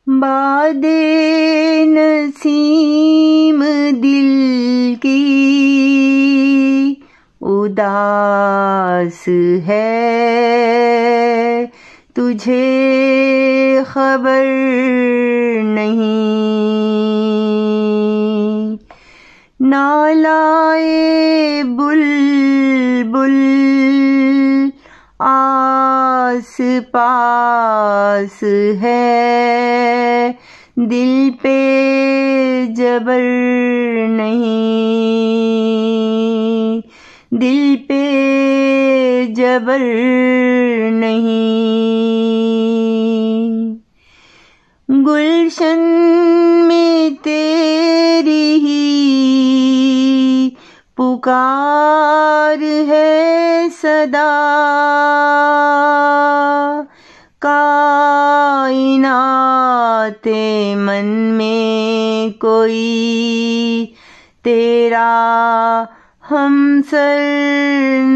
बादे नसीम दिल की उदास है, तुझे खबर नहीं। नालाए बुलबुल आस पास है, दिल पे जबर नहीं, दिल पे जबर नहीं। गुलशन में तेरी ही पुकार है सदा, कायनाते मन में कोई तेरा हमसर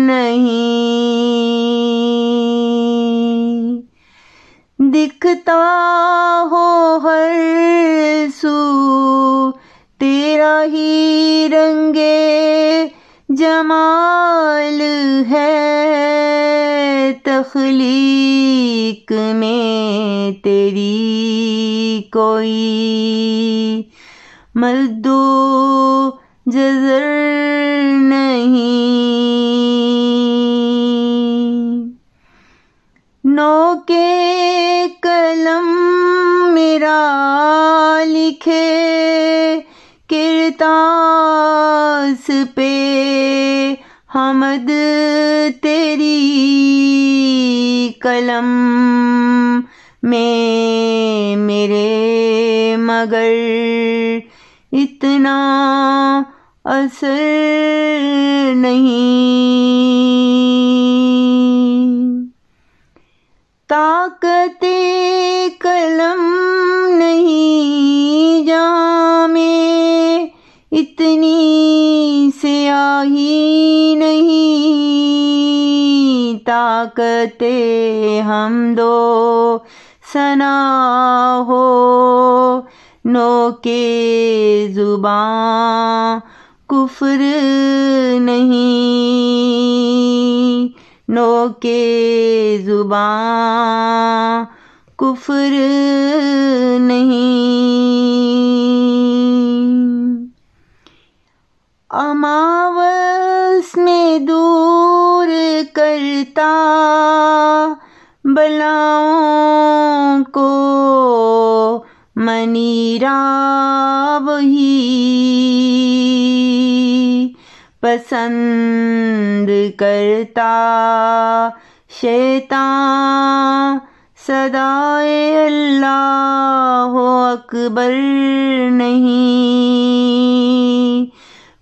नहीं। दिखता हो हर सू तेरा ही रंगे जमाल है, तख्लीक में तेरी कोई मद्दो जज़र नहीं। नौके कलम मेरा लिखे किरतास पे हमद तेरी कलम में मेरे मगर इतना असर नहीं। ताकते कलम नहीं जहाँ में इतनी स्याही नहीं, ताकते हम दो सना हो नोके जुबां कुफ्र नहीं, नोके जुबां कुफ्र नहीं। अमावस में दूर करता बलाओं को मनीरा वही पसंद करता शैतान सदाए अल्लाह अकबर नहीं,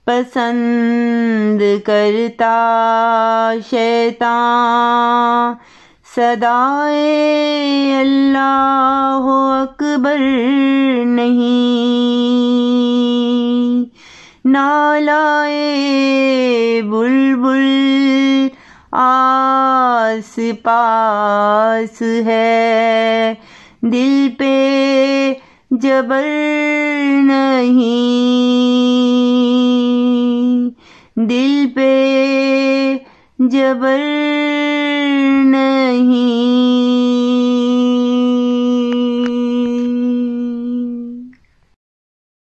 पसंद करता शैतान सदाए अल्लाह अकबर नहीं। नालाए बुलबुल आस पास है, दिल पे जबर नहीं, दिल पे जबर नहीं।